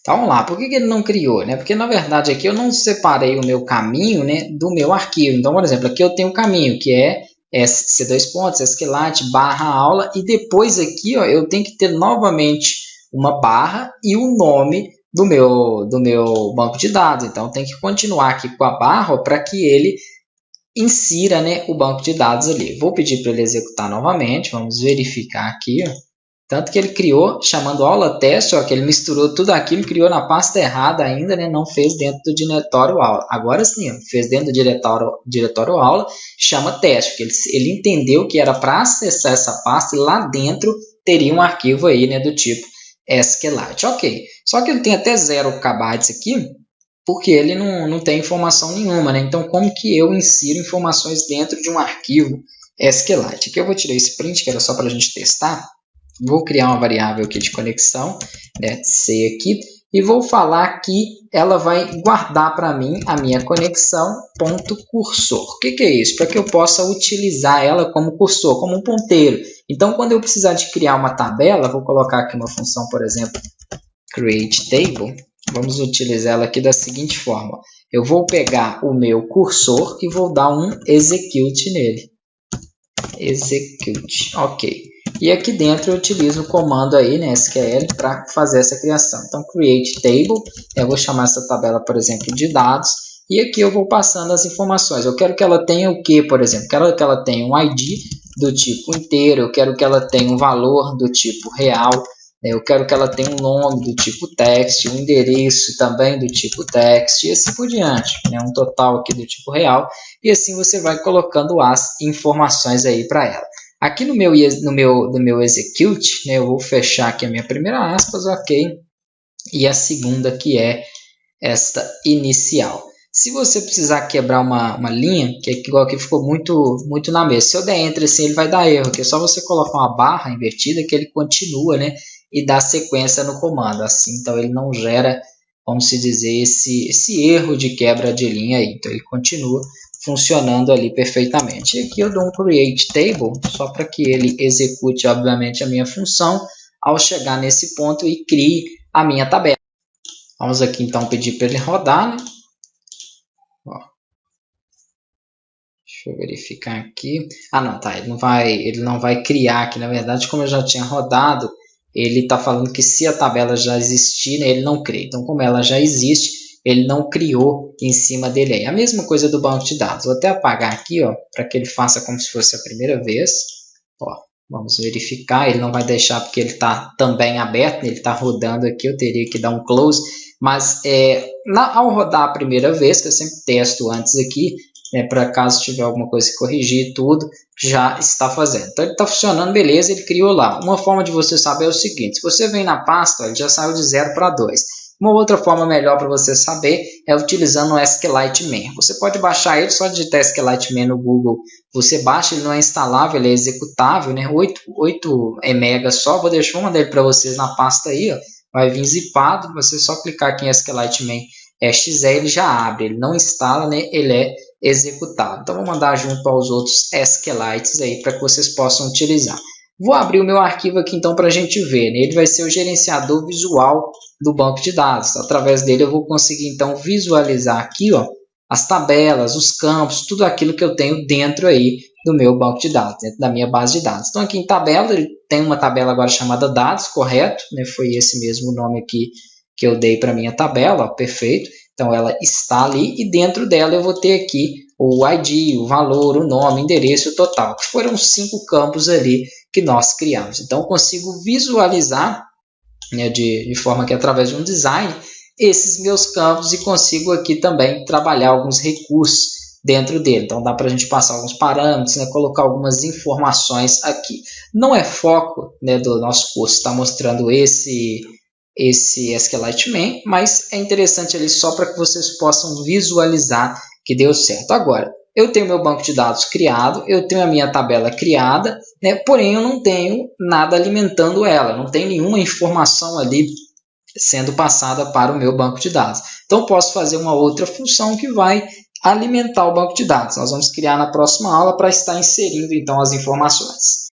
Então vamos lá, por que ele não criou? Né? Porque na verdade aqui eu não separei o meu caminho, né, do meu arquivo. Então, por exemplo, aqui eu tenho um caminho que é C2 SQLite barra aula, e depois aqui ó, eu tenho que ter novamente uma barra e o nome do meu banco de dados. Então tem que continuar aqui com a barra para que ele insira, né, o banco de dados ali. Vou pedir para ele executar novamente, vamos verificar aqui. Ó. Tanto que ele criou, chamando aula teste, ó, que ele misturou tudo aquilo, criou na pasta errada ainda, né, não fez dentro do diretório aula. Agora sim, ó, fez dentro do diretório aula, chama teste, porque ele entendeu que era para acessar essa pasta e lá dentro teria um arquivo aí, né, do tipo SQLite. Ok, só que ele tem até 0 KB aqui, porque ele não tem informação nenhuma, né? Então, como que eu insiro informações dentro de um arquivo SQLite? Aqui eu vou tirar esse print, que era só para a gente testar. Vou criar uma variável aqui de conexão, né, C aqui, e vou falar que ela vai guardar para mim a minha conexão ponto cursor. O que é isso? Para que eu possa utilizar ela como cursor, como um ponteiro. Então, quando eu precisar de criar uma tabela, vou colocar aqui uma função, por exemplo, createTable. Vamos utilizar ela aqui da seguinte forma. Eu vou pegar o meu cursor e vou dar um execute nele. Execute. Ok. E aqui dentro eu utilizo o comando aí, né, SQL, para fazer essa criação. Então, create table, eu vou chamar essa tabela, por exemplo, de dados, e aqui eu vou passando as informações. Eu quero que ela tenha o que, por exemplo? Quero que ela tenha um ID do tipo inteiro, eu quero que ela tenha um valor do tipo real, eu quero que ela tenha um nome do tipo text, um endereço também do tipo text, e assim por diante, né, um total aqui do tipo real, e assim você vai colocando as informações aí para ela. Aqui no meu execute, né, eu vou fechar aqui a minha primeira aspas, ok, e a segunda que é esta inicial. Se você precisar quebrar uma linha, que é igual aqui ficou muito na mesa, se eu der enter assim, ele vai dar erro, que é só você colocar uma barra invertida que ele continua, né, e dá sequência no comando, assim, então ele não gera, vamos dizer, esse erro de quebra de linha aí, então ele continua funcionando ali perfeitamente. E aqui eu dou um create table, só para que ele execute, obviamente, a minha função, ao chegar nesse ponto e crie a minha tabela. Vamos aqui então pedir para ele rodar, né? Ó. Deixa eu verificar aqui. Ah, não, tá. Ele não vai criar aqui. Na verdade, como eu já tinha rodado, ele está falando que se a tabela já existir, né, ele não cria. Então, como ela já existe, ele não criou em cima dele aí. A mesma coisa do banco de dados. Vou até apagar aqui, ó, para que ele faça como se fosse a primeira vez. Ó, vamos verificar. Ele não vai deixar porque ele está também aberto, né? Ele está rodando aqui. Eu teria que dar um close. Mas ao rodar a primeira vez, que eu sempre testo antes aqui, para caso tiver alguma coisa que corrigir, tudo já está fazendo. Então ele está funcionando, beleza, ele criou lá. Uma forma de você saber é o seguinte: se você vem na pasta, ele já saiu de 0 para 2. Uma outra forma melhor para você saber é utilizando o SQLite Man. Você pode baixar ele, só digitar SQLite Man no Google, você baixa, ele não é instalável, ele é executável, né? 8 MB só, vou mandar ele para vocês na pasta aí, ó. Vai vir zipado, você só clicar aqui em SQLite Man exe, ele já abre, ele não instala, né? Ele é executado. Então, vou mandar junto aos outros SQLites aí para que vocês possam utilizar. Vou abrir o meu arquivo aqui então para a gente ver, né? Ele vai ser o gerenciador visual do banco de dados. Através dele eu vou conseguir então visualizar aqui, ó, as tabelas, os campos, tudo aquilo que eu tenho dentro aí do meu banco de dados, dentro da minha base de dados. Então aqui em tabela, ele tem uma tabela agora chamada dados, correto? Né? Foi esse mesmo nome aqui que eu dei para minha tabela, ó, perfeito. Então ela está ali e dentro dela eu vou ter aqui o ID, o valor, o nome, o endereço, o total, que foram 5 campos ali que nós criamos. Então eu consigo visualizar, né, de forma que através de um design, esses meus campos e consigo aqui também trabalhar alguns recursos dentro dele. Então dá para a gente passar alguns parâmetros, né, colocar algumas informações aqui. Não é foco, né, do nosso curso estar mostrando esse SQLite Man, mas é interessante ali só para que vocês possam visualizar que deu certo. Agora, eu tenho meu banco de dados criado, eu tenho a minha tabela criada, né, porém eu não tenho nada alimentando ela, não tem nenhuma informação ali sendo passada para o meu banco de dados. Então, posso fazer uma outra função que vai alimentar o banco de dados. Nós vamos criar na próxima aula para estar inserindo então as informações.